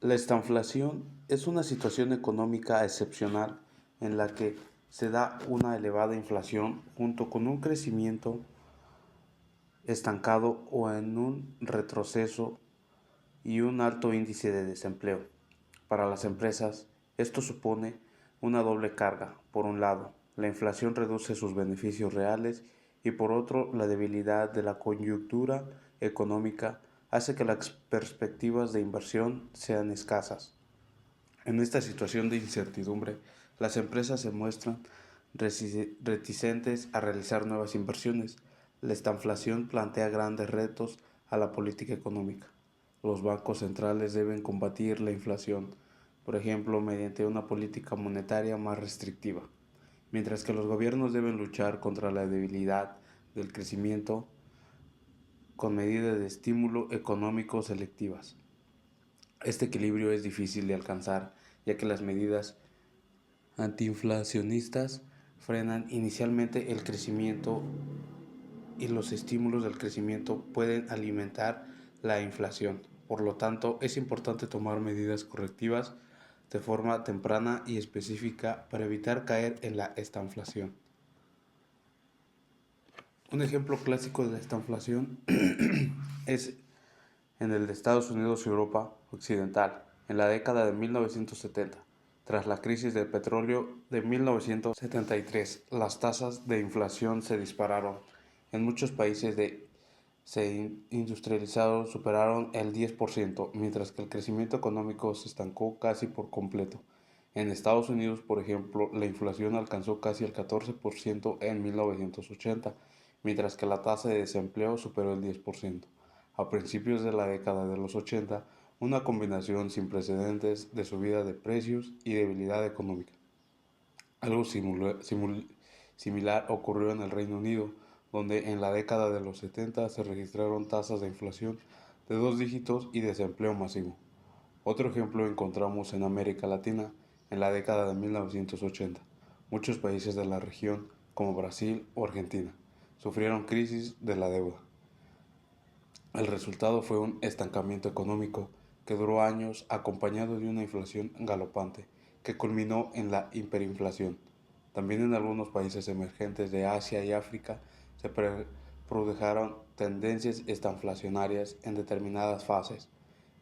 La estanflación es una situación económica excepcional en la que se da una elevada inflación junto con un crecimiento estancado o en un retroceso y un alto índice de desempleo. Para las empresas, esto supone una doble carga. Por un lado, la inflación reduce sus beneficios reales y por otro, la debilidad de la coyuntura económica hace que las perspectivas de inversión sean escasas. En esta situación de incertidumbre, las empresas se muestran reticentes a realizar nuevas inversiones. La estanflación plantea grandes retos a la política económica. Los bancos centrales deben combatir la inflación, por ejemplo, mediante una política monetaria más restrictiva, mientras que los gobiernos deben luchar contra la debilidad del crecimiento con medidas de estímulo económico selectivas. Este equilibrio es difícil de alcanzar, ya que las medidas antiinflacionistas frenan inicialmente el crecimiento y los estímulos del crecimiento pueden alimentar la inflación. Por lo tanto, es importante tomar medidas correctivas de forma temprana y específica para evitar caer en la estanflación. Un ejemplo clásico de la estanflación es en el de Estados Unidos y Europa Occidental, en la década de 1970. Tras la crisis del petróleo de 1973, las tasas de inflación se dispararon. En muchos países industrializados superaron el 10%, mientras que el crecimiento económico se estancó casi por completo. En Estados Unidos, por ejemplo, la inflación alcanzó casi el 14% en 1980, mientras que la tasa de desempleo superó el 10%. A principios de la década de los 80, una combinación sin precedentes de subida de precios y debilidad económica. Algo similar ocurrió en el Reino Unido, donde en la década de los 70 se registraron tasas de inflación de dos dígitos y desempleo masivo. Otro ejemplo encontramos en América Latina en la década de 1980. Muchos países de la región, como Brasil o Argentina, sufrieron crisis de la deuda. El resultado fue un estancamiento económico que duró años acompañado de una inflación galopante que culminó en la hiperinflación. También en algunos países emergentes de Asia y África se produjeron tendencias estanflacionarias en determinadas fases.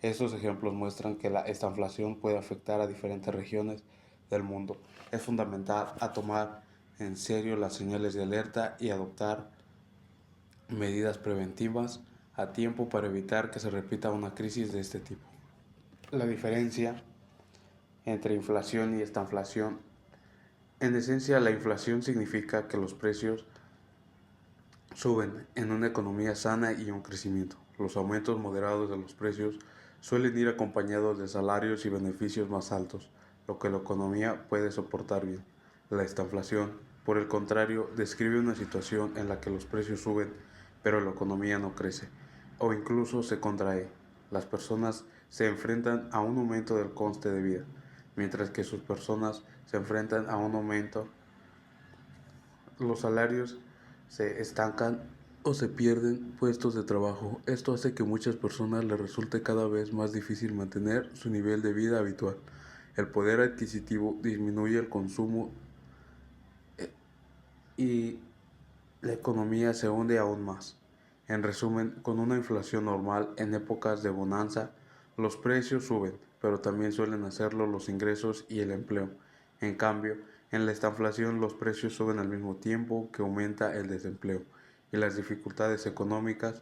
Estos ejemplos muestran que la estanflación puede afectar a diferentes regiones del mundo. Es fundamental a tomar en serio las señales de alerta y adoptar medidas preventivas a tiempo para evitar que se repita una crisis de este tipo. La diferencia entre inflación y estanflación. En esencia, la inflación significa que los precios suben en una economía sana y un crecimiento. Los aumentos moderados de los precios suelen ir acompañados de salarios y beneficios más altos, lo que la economía puede soportar bien. La estanflación, por el contrario, describe una situación en la que los precios suben, pero la economía no crece, o incluso se contrae. Las personas se enfrentan a un aumento del coste de vida, mientras que sus personas se enfrentan a un aumento, los salarios se estancan o se pierden puestos de trabajo. Esto hace que a muchas personas les resulte cada vez más difícil mantener su nivel de vida habitual. El poder adquisitivo disminuye, el consumo y la economía se hunde aún más. En resumen, con una inflación normal en épocas de bonanza, los precios suben, pero también suelen hacerlo los ingresos y el empleo. En cambio, en la estanflación los precios suben al mismo tiempo que aumenta el desempleo y las dificultades económicas.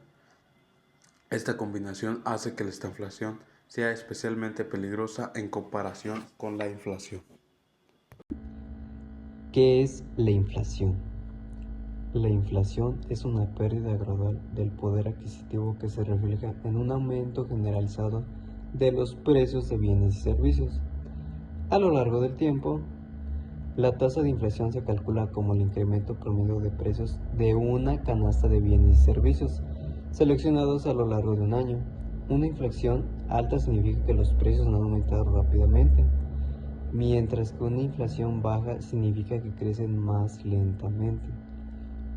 Esta combinación hace que la estanflación sea especialmente peligrosa en comparación con la inflación. ¿Qué es la inflación? La inflación es una pérdida gradual del poder adquisitivo que se refleja en un aumento generalizado de los precios de bienes y servicios. A lo largo del tiempo, la tasa de inflación se calcula como el incremento promedio de precios de una canasta de bienes y servicios seleccionados a lo largo de un año. Una inflación alta significa que los precios han aumentado rápidamente, mientras que una inflación baja significa que crecen más lentamente.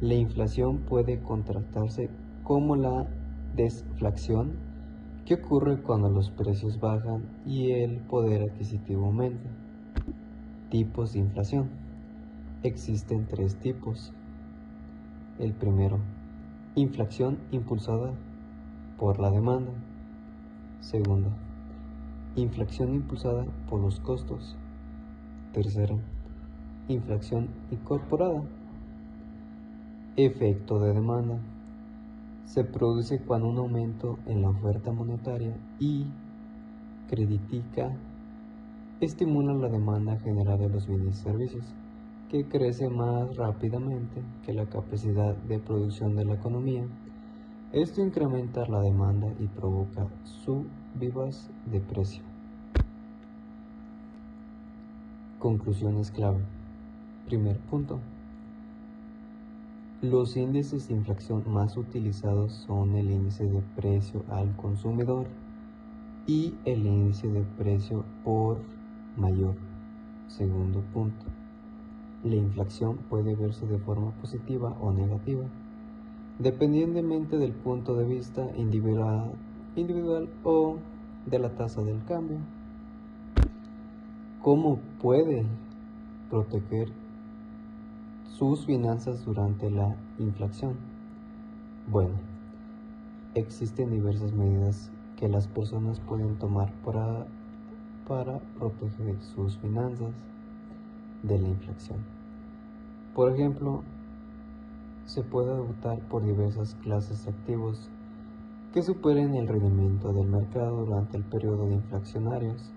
La inflación puede contrastarse como la desflación, ¿Qué ocurre cuando los precios bajan y el poder adquisitivo aumenta? Tipos de inflación. Existen tres tipos. El primero, inflación impulsada por la demanda. Segunda, inflación impulsada por los costos. Tercero, inflación incorporada. Efecto de demanda. Se produce cuando un aumento en la oferta monetaria y credítica estimula la demanda general de los bienes y servicios, que crece más rápidamente que la capacidad de producción de la economía. Esto incrementa la demanda y provoca subidas de precio. Conclusiones clave. Primer punto. Los índices de inflación más utilizados son el índice de precio al consumidor y el índice de precio por mayor. Segundo punto. La inflación puede verse de forma positiva o negativa, dependientemente del punto de vista individual o de la tasa del cambio. ¿Cómo puede proteger sus finanzas durante la inflación? Bueno, existen diversas medidas que las personas pueden tomar para proteger sus finanzas de la inflación. Por ejemplo, se puede optar por diversas clases de activos que superen el rendimiento del mercado durante el periodo de inflacionarios.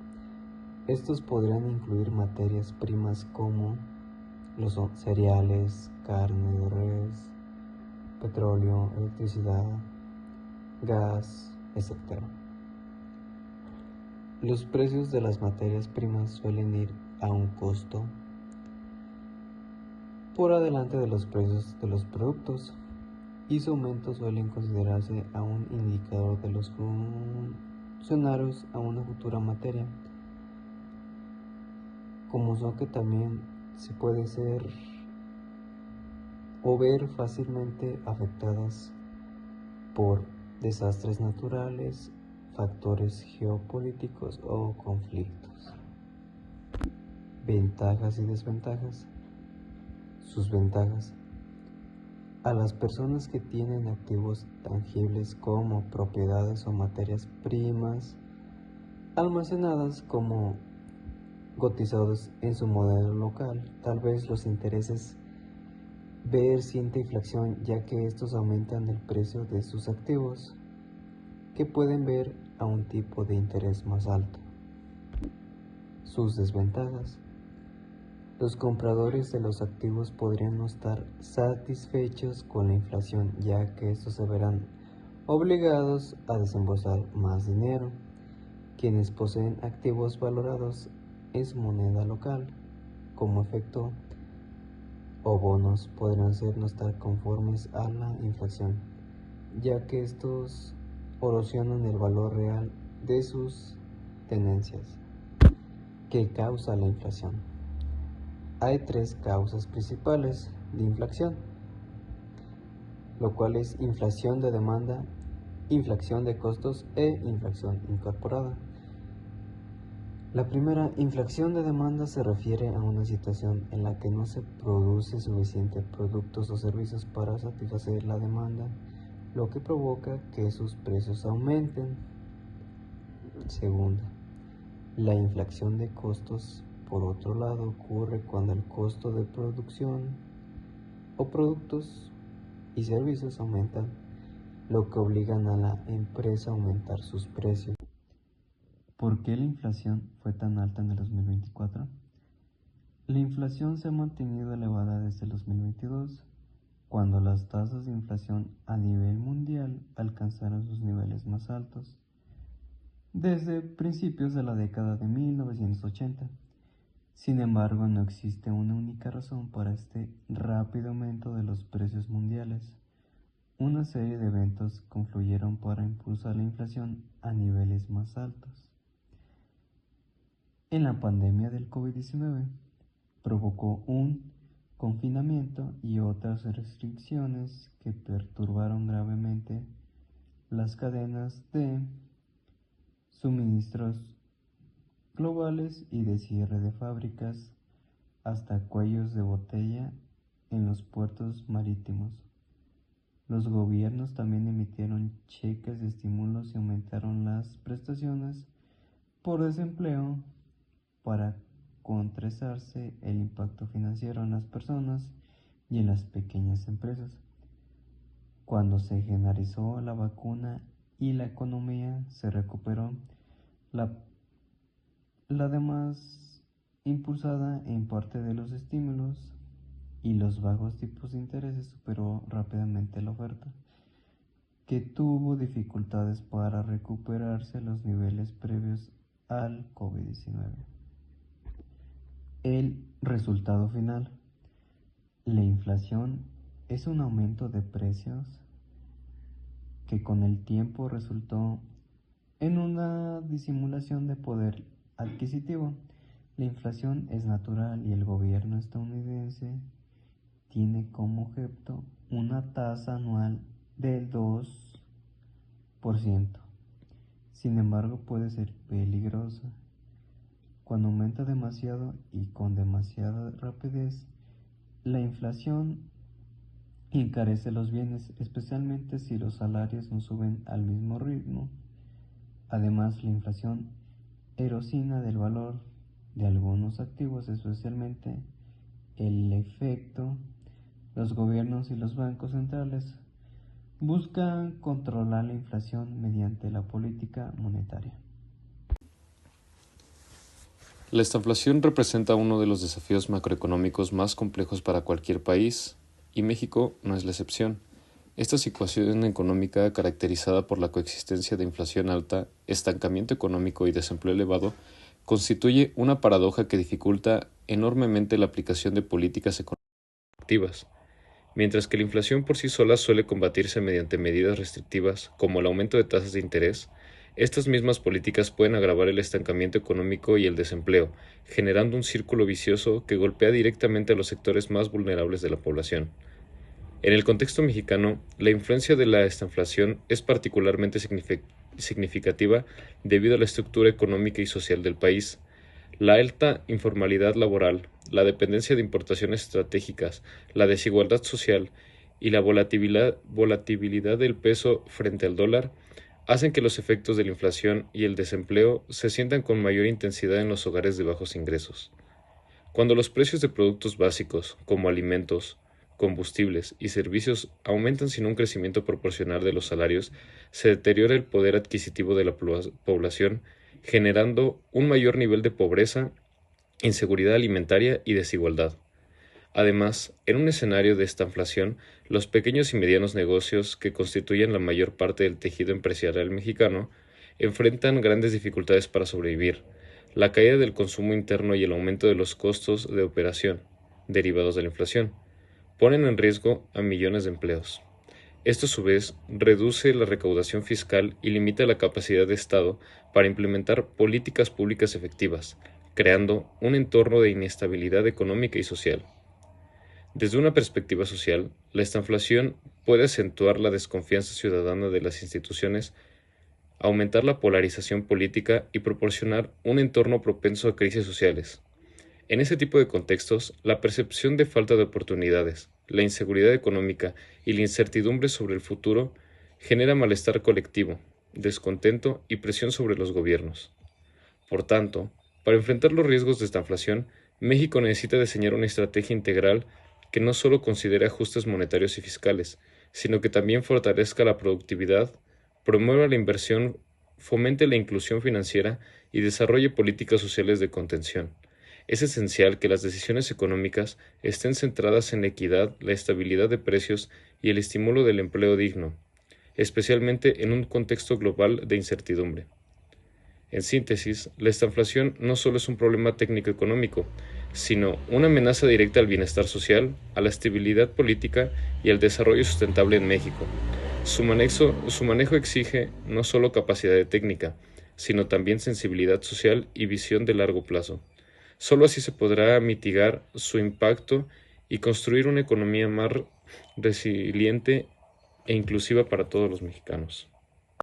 Estos podrían incluir materias primas como los cereales, carne de res, petróleo, electricidad, gas, etc. Los precios de las materias primas suelen ir a un costo por adelante de los precios de los productos, y su aumento suele considerarse a un indicador de los funcionarios a una futura materia, como son que también se puede ser o ver fácilmente afectadas por desastres naturales, factores geopolíticos o conflictos. Ventajas y desventajas. Sus ventajas. A las personas que tienen activos tangibles como propiedades o materias primas almacenadas como cotizados en su modelo local, tal vez los intereses ver cierta inflación, ya que estos aumentan el precio de sus activos, que pueden ver a un tipo de interés más alto. Sus desventajas. Los compradores de los activos podrían no estar satisfechos con la inflación, ya que estos se verán obligados a desembolsar más dinero. Quienes poseen activos valorados en su moneda local, como efecto o bonos, podrían ser no estar conformes a la inflación, ya que estos erosionan el valor real de sus tenencias. ¿Qué causa la inflación? Hay tres causas principales de inflación, lo cual es inflación de demanda, inflación de costos e inflación incorporada. La primera, inflación de demanda, se refiere a una situación en la que no se produce suficiente productos o servicios para satisfacer la demanda, lo que provoca que sus precios aumenten. Segunda, la inflación de costos, por otro lado, ocurre cuando el costo de producción o productos y servicios aumentan, lo que obligan a la empresa a aumentar sus precios. ¿Por qué la inflación fue tan alta en el 2024? La inflación se ha mantenido elevada desde el 2022, cuando las tasas de inflación a nivel mundial alcanzaron sus niveles más altos desde principios de la década de 1980. Sin embargo, no existe una única razón para este rápido aumento de los precios mundiales. Una serie de eventos confluyeron para impulsar la inflación a niveles más altos. En la pandemia del COVID-19 provocó un confinamiento y otras restricciones que perturbaron gravemente las cadenas de suministros globales y de cierre de fábricas hasta cuellos de botella en los puertos marítimos. Los gobiernos también emitieron cheques de estímulos y aumentaron las prestaciones por desempleo para contrarrestarse el impacto financiero en las personas y en las pequeñas empresas. Cuando se generalizó la vacuna y la economía se recuperó, la demás impulsada en parte de los estímulos y los bajos tipos de interés superó rápidamente la oferta, que tuvo dificultades para recuperarse a los niveles previos al COVID-19. El resultado final. La inflación es un aumento de precios que con el tiempo resultó en una disimulación de poder adquisitivo. La inflación es natural y el gobierno estadounidense tiene como objeto una tasa anual del 2%. Sin embargo, puede ser peligrosa. Cuando aumenta demasiado y con demasiada rapidez, la inflación encarece los bienes, especialmente si los salarios no suben al mismo ritmo. Además, la inflación erosiona del valor de algunos activos, especialmente el efecto. Los gobiernos y los bancos centrales buscan controlar la inflación mediante la política monetaria. La estanflación representa uno de los desafíos macroeconómicos más complejos para cualquier país, y México no es la excepción. Esta situación económica, caracterizada por la coexistencia de inflación alta, estancamiento económico y desempleo elevado, constituye una paradoja que dificulta enormemente la aplicación de políticas económicas activas. Mientras que la inflación por sí sola suele combatirse mediante medidas restrictivas, como el aumento de tasas de interés, estas mismas políticas pueden agravar el estancamiento económico y el desempleo, generando un círculo vicioso que golpea directamente a los sectores más vulnerables de la población. En el contexto mexicano, la influencia de la estanflación es particularmente significativa debido a la estructura económica y social del país. La alta informalidad laboral, la dependencia de importaciones estratégicas, la desigualdad social y la volatilidad del peso frente al dólar hacen que los efectos de la inflación y el desempleo se sientan con mayor intensidad en los hogares de bajos ingresos. Cuando los precios de productos básicos, como alimentos, combustibles y servicios aumentan sin un crecimiento proporcional de los salarios, se deteriora el poder adquisitivo de la población, generando un mayor nivel de pobreza, inseguridad alimentaria y desigualdad. Además, en un escenario de estanflación, los pequeños y medianos negocios, que constituyen la mayor parte del tejido empresarial mexicano, enfrentan grandes dificultades para sobrevivir. La caída del consumo interno y el aumento de los costos de operación, derivados de la inflación, ponen en riesgo a millones de empleos. Esto a su vez reduce la recaudación fiscal y limita la capacidad de Estado para implementar políticas públicas efectivas, creando un entorno de inestabilidad económica y social. Desde una perspectiva social, la estanflación puede acentuar la desconfianza ciudadana de las instituciones, aumentar la polarización política y proporcionar un entorno propenso a crisis sociales. En ese tipo de contextos, la percepción de falta de oportunidades, la inseguridad económica y la incertidumbre sobre el futuro genera malestar colectivo, descontento y presión sobre los gobiernos. Por tanto, para enfrentar los riesgos de estanflación, México necesita diseñar una estrategia integral que no solo considere ajustes monetarios y fiscales, sino que también fortalezca la productividad, promueva la inversión, fomente la inclusión financiera y desarrolle políticas sociales de contención. Es esencial que las decisiones económicas estén centradas en la equidad, la estabilidad de precios y el estímulo del empleo digno, especialmente en un contexto global de incertidumbre. En síntesis, la estanflación no solo es un problema técnico-económico, sino una amenaza directa al bienestar social, a la estabilidad política y al desarrollo sustentable en México. Su manejo exige no solo capacidad técnica, sino también sensibilidad social y visión de largo plazo. Solo así se podrá mitigar su impacto y construir una economía más resiliente e inclusiva para todos los mexicanos.